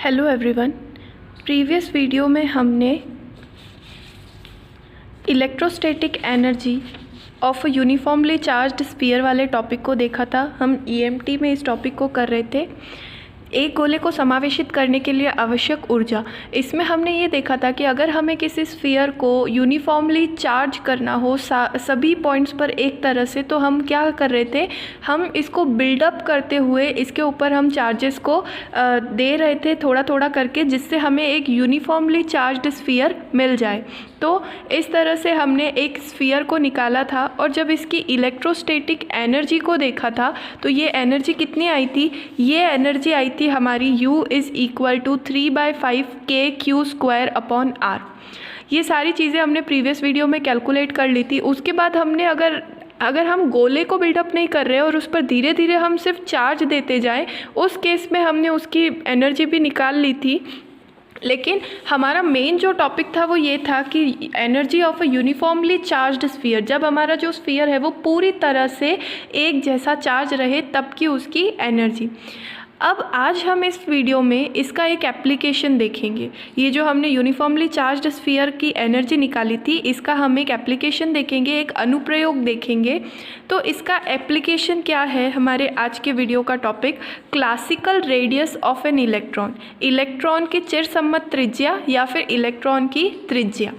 Hello everyone. Previous video में हमने electrostatic energy of a uniformly charged sphere वाले topic को देखा था। हम ईएमटी में इस टॉपिक को कर रहे थे, एक गोले को समावेशित करने के लिए आवश्यक ऊर्जा। इसमें हमने ये देखा था कि अगर हमें किसी स्फीयर को यूनिफॉर्मली चार्ज करना हो सभी पॉइंट्स पर एक तरह से, तो हम क्या कर रहे थे, हम इसको बिल्डअप करते हुए इसके ऊपर हम चार्जेस को दे रहे थे थोड़ा थोड़ा करके, जिससे हमें एक यूनिफॉर्मली चार्ज्ड स्फीयर मिल जाए। तो इस तरह से हमने एक स्फीयर को निकाला था और जब इसकी इलेक्ट्रोस्टैटिक एनर्जी को देखा था तो ये एनर्जी कितनी आई थी, ये एनर्जी आई थी हमारी U = 3/5 kq²/r। ये सारी चीज़ें हमने प्रीवियस वीडियो में कैलकुलेट कर ली थी। उसके बाद हमने अगर हम गोले को बिल्डअप नहीं कर रहे और उस पर धीरे धीरे हम सिर्फ चार्ज देते जाएं, उस केस में हमने उसकी एनर्जी भी निकाल ली थी। लेकिन हमारा मेन जो टॉपिक था वो ये था कि energy of a uniformly charged sphere, जब हमारा जो स्फीयर है वो पूरी तरह से एक जैसा चार्ज रहे तब की उसकी एनर्जी। अब आज हम इस वीडियो में इसका एक एप्लीकेशन देखेंगे। ये जो हमने यूनिफॉर्मली चार्ज्ड स्फीयर की एनर्जी निकाली थी, इसका हम एक एप्लीकेशन देखेंगे, एक अनुप्रयोग देखेंगे। तो इसका एप्लीकेशन क्या है, हमारे आज के वीडियो का topic classical radius of an electron, electron की चिरसम्मत त्रिज्या या फिर इलेक्ट्रॉन की त्रिज्या।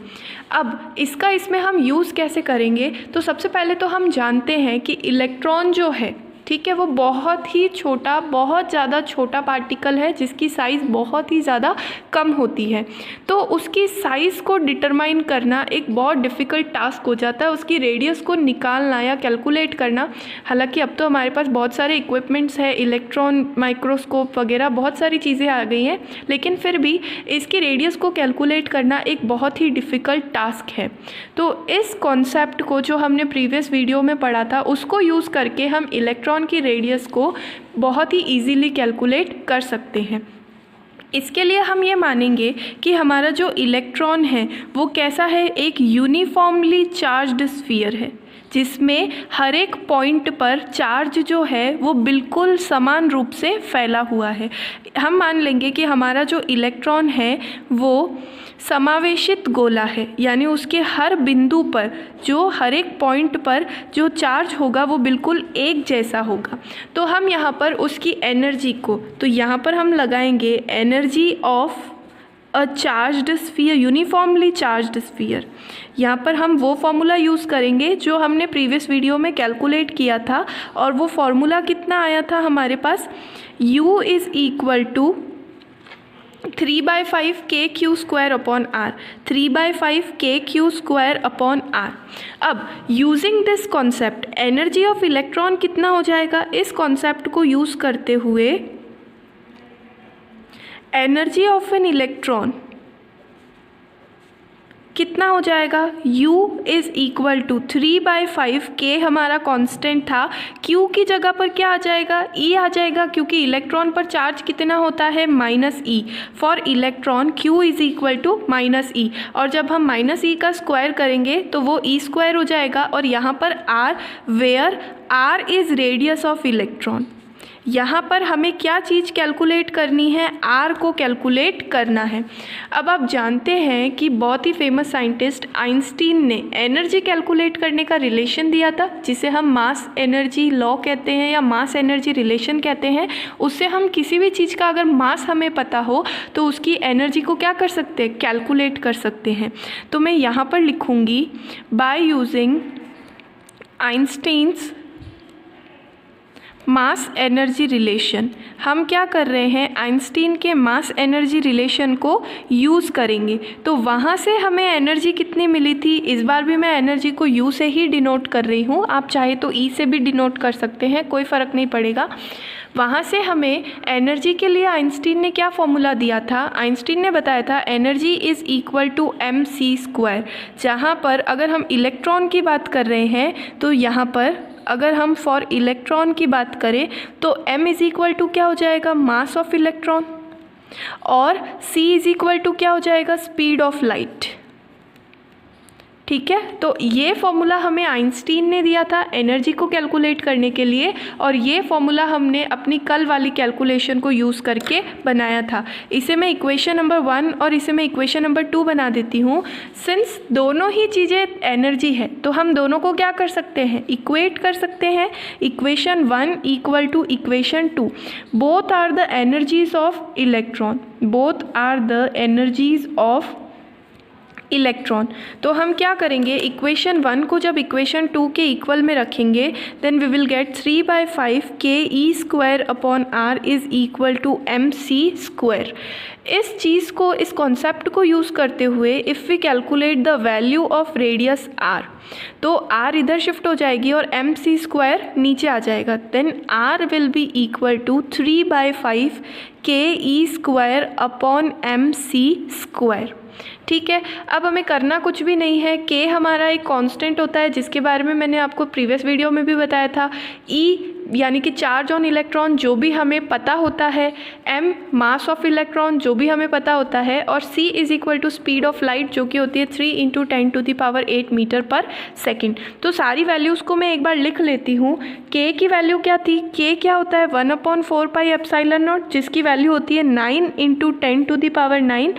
अब इसमें हम यूज़ कैसे करेंगे, तो सबसे पहले तो हम जानते हैं कि इलेक्ट्रॉन जो है, ठीक है, वो बहुत ही छोटा, बहुत ज़्यादा छोटा पार्टिकल है जिसकी साइज़ बहुत ही ज़्यादा कम होती है। तो उसकी साइज़ को डिटरमाइन करना एक बहुत डिफ़िकल्ट टास्क हो जाता है, उसकी रेडियस को निकालना या कैलकुलेट करना। हालांकि अब तो हमारे पास बहुत सारे इक्विपमेंट्स है, इलेक्ट्रॉन माइक्रोस्कोप वगैरह बहुत सारी चीज़ें आ गई हैं, लेकिन फिर भी इसकी रेडियस को कैलकुलेट करना एक बहुत ही डिफ़िकल्ट टास्क है। तो इस कॉन्सेप्ट को जो हमने प्रीवियस वीडियो में पढ़ा था, उसको यूज़ करके हम इलेक्ट्रॉन की रेडियस को बहुत ही इजीली कैलकुलेट कर सकते हैं। इसके लिए हम ये मानेंगे कि हमारा जो इलेक्ट्रॉन है वो कैसा है, एक यूनिफॉर्मली चार्ज्ड स्फीयर है जिसमें हर एक पॉइंट पर चार्ज जो है वो बिल्कुल समान रूप से फैला हुआ है। हम मान लेंगे कि हमारा जो इलेक्ट्रॉन है वो समावेशित गोला है, यानी उसके हर बिंदु पर जो हर एक पॉइंट पर जो चार्ज होगा वो बिल्कुल एक जैसा होगा। तो हम यहाँ पर उसकी एनर्जी को, तो यहाँ पर हम लगाएंगे energy of a charged sphere, uniformly charged sphere. यहाँ पर हम वो फॉर्मूला यूज़ करेंगे जो हमने प्रीवियस वीडियो में कैलकुलेट किया था, और वो फॉर्मूला कितना आया था हमारे पास, U = 3/5 kq²/r, 3/5 kq²/r। अब using this concept energy of electron कितना हो जाएगा, इस कॉन्सेप्ट को यूज़ करते हुए एनर्जी ऑफ एन इलेक्ट्रॉन कितना हो जाएगा, U = 3/5 k हमारा कांस्टेंट था, Q की जगह पर क्या आ जाएगा, E आ जाएगा, क्योंकि इलेक्ट्रॉन पर चार्ज कितना होता है, -e। For electron Q = -e, और जब हम -e का स्क्वायर करेंगे तो वो e² हो जाएगा। और यहाँ पर R, where R is radius of electron. यहाँ पर हमें क्या चीज़ कैलकुलेट करनी है, R को कैलकुलेट करना है। अब आप जानते हैं कि बहुत ही फेमस साइंटिस्ट आइंस्टीन ने एनर्जी कैलकुलेट करने का रिलेशन दिया था, जिसे हम मास एनर्जी लॉ कहते हैं या मास एनर्जी रिलेशन कहते हैं। उससे हम किसी भी चीज़ का अगर मास हमें पता हो तो उसकी एनर्जी को क्या कर सकते हैं, कैलकुलेट कर सकते हैं। तो मैं यहाँ पर लिखूँगी by using Einstein's mass energy relation. हम क्या कर रहे हैं, आइंस्टीन के मास एनर्जी रिलेशन को यूज़ करेंगे। तो वहाँ से हमें एनर्जी कितनी मिली थी, इस बार भी मैं एनर्जी को U से ही डिनोट कर रही हूँ, आप चाहे तो E से भी डिनोट कर सकते हैं, कोई फ़र्क नहीं पड़ेगा। वहाँ से हमें एनर्जी के लिए आइंस्टीन ने क्या फॉर्मूला दिया था, आइंस्टीन ने बताया था एनर्जी = mc²। जहाँ पर अगर हम इलेक्ट्रॉन की बात कर रहे हैं तो यहाँ पर अगर हम फॉर इलेक्ट्रॉन की बात करें तो m = क्या हो जाएगा, मास ऑफ इलेक्ट्रॉन, और c = क्या हो जाएगा, स्पीड ऑफ लाइट। ठीक है। तो ये फॉर्मूला हमें आइंस्टीन ने दिया था एनर्जी को कैलकुलेट करने के लिए, और ये फॉर्मूला हमने अपनी कल वाली कैलकुलेशन को यूज़ करके बनाया था। इसे मैं इक्वेशन नंबर 1 और इसे मैं इक्वेशन नंबर 2 बना देती हूँ। सिंस दोनों ही चीज़ें एनर्जी है तो हम दोनों को क्या कर सकते हैं, इक्वेट कर सकते हैं। Equation 1 equal to equation 2, both are the energies of electron, both are the energies of electron. तो हम क्या करेंगे, इक्वेशन 1 को जब इक्वेशन 2 के इक्वल में रखेंगे then we will get 3/5 ke² upon r is equal to mc²। इस चीज़ को, इस कॉन्सेप्ट को यूज़ करते हुए if we calculate the value of radius r, तो r इधर शिफ्ट हो जाएगी और mc² नीचे आ जाएगा। Then r will be equal to 3/5 ke² upon mc²। ठीक है। अब हमें करना कुछ भी नहीं है, k हमारा एक कांस्टेंट होता है जिसके बारे में मैंने आपको प्रीवियस वीडियो में भी बताया था। E यानी कि चार्ज ऑन इलेक्ट्रॉन जो भी हमें पता होता है, m मास ऑफ इलेक्ट्रॉन जो भी हमें पता होता है, और c is equal to speed of light जो कि होती है 3 × 10⁸ मीटर पर सेकेंड। तो सारी वैल्यूज़ को मैं एक बार लिख लेती हूँ। k की वैल्यू क्या थी, k क्या होता है 1/4πε0, जिसकी वैल्यू होती है 9 × 10⁹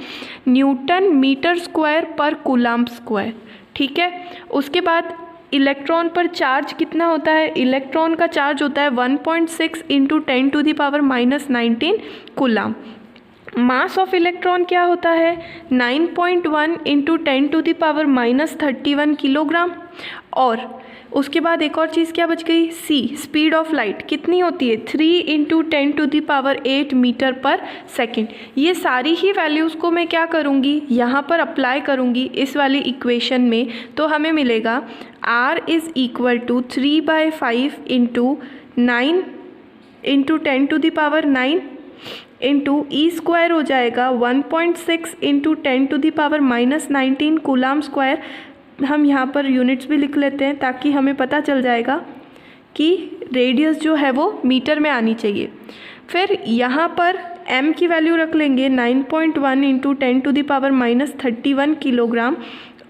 न्यूटन मीटर स्क्वायर पर कूलम्ब स्क्वायर। ठीक है। उसके बाद इलेक्ट्रॉन पर चार्ज कितना होता है, इलेक्ट्रॉन का चार्ज होता है 1.6 × 10⁻⁹ कूलम्ब। मास ऑफ इलेक्ट्रॉन क्या होता है 9.1 × 10⁻31 किलोग्राम। और उसके बाद एक और चीज़ क्या बच गई, c स्पीड ऑफ लाइट कितनी होती है 3 × 10⁸ मीटर पर सेकेंड। ये सारी ही वैल्यूज़ को मैं क्या करूँगी, यहाँ पर अप्लाई करूँगी इस वाली इक्वेशन में। तो हमें मिलेगा r is equal to 3/5 × 9 × 10⁹ into e² हो जाएगा 1.6 × 10⁻⁹ कूलम्ब स्क्वायर। हम यहाँ पर यूनिट्स भी लिख लेते हैं ताकि हमें पता चल जाएगा कि रेडियस जो है वो मीटर में आनी चाहिए। फिर यहाँ पर m की वैल्यू रख लेंगे 9.1 × 10⁻31 किलोग्राम,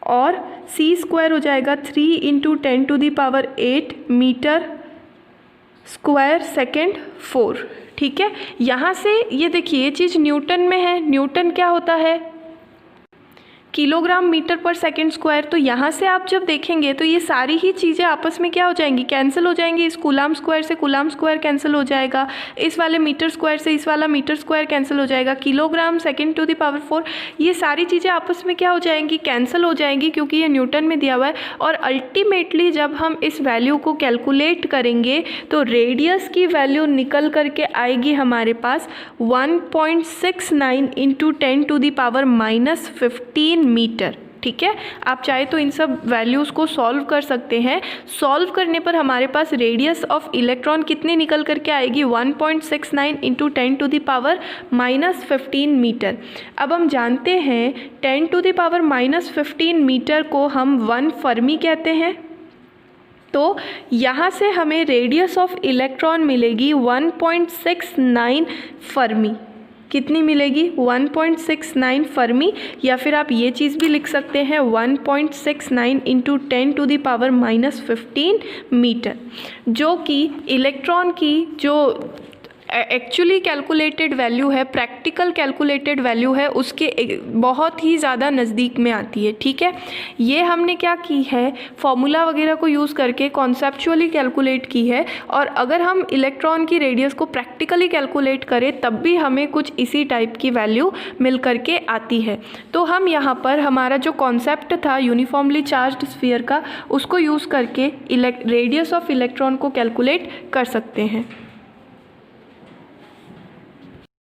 और c² हो जाएगा 3 × 10⁸ मीटर स्क्वायर सेकेंड 4। ठीक है। यहाँ से ये देखिए ये चीज़ न्यूटन में है, न्यूटन क्या होता है किलोग्राम मीटर पर सेकेंड स्क्वायर। तो यहाँ से आप जब देखेंगे तो ये सारी ही चीज़ें आपस में क्या हो जाएंगी, कैंसिल हो जाएंगी। इस कूलम्ब स्क्वायर से कूलम्ब स्क्वायर कैंसिल हो जाएगा, इस वाले मीटर स्क्वायर से इस वाला मीटर स्क्वायर कैंसिल हो जाएगा, kilogram second to the power 4 ये सारी चीज़ें आपस में क्या हो जाएंगी, कैंसिल हो जाएंगी, क्योंकि ये न्यूटन में दिया हुआ है। और अल्टीमेटली जब हम इस वैल्यू को कैलकुलेट करेंगे तो रेडियस की वैल्यू निकल करके आएगी हमारे पास 1.69 × 10⁻⁻15 मीटर। ठीक है। आप चाहे तो इन सब वैल्यूज़ को सॉल्व कर सकते हैं। सॉल्व करने पर हमारे पास रेडियस ऑफ इलेक्ट्रॉन कितनी निकल करके आएगी 1.69 × 10⁻⁻15 मीटर। अब हम जानते हैं 10⁻⁻15 मीटर को हम 1 फर्मी कहते हैं। तो यहाँ से हमें रेडियस ऑफ इलेक्ट्रॉन मिलेगी 1.69 फर्मी। कितनी मिलेगी 1.69 फर्मी, या फिर आप ये चीज़ भी लिख सकते हैं 1.69 × 10⁻⁻15 मीटर, जो कि इलेक्ट्रॉन की जो एक्चुअली कैलकुलेटेड वैल्यू है, प्रैक्टिकल कैलकुलेटेड वैल्यू है, उसके बहुत ही ज़्यादा नज़दीक में आती है। ठीक है। ये हमने क्या की है, फॉर्मूला वगैरह को यूज़ करके कॉन्सेप्चुअली कैलकुलेट की है। और अगर हम इलेक्ट्रॉन की रेडियस को प्रैक्टिकली कैलकुलेट करें तब भी हमें कुछ इसी टाइप की वैल्यू मिल करके आती है। तो हम यहाँ पर हमारा जो कॉन्सेप्ट था यूनिफॉर्मली चार्ज्ड स्फीयर का, उसको यूज़ करके रेडियस ऑफ इलेक्ट्रॉन को कैलकुलेट कर सकते हैं।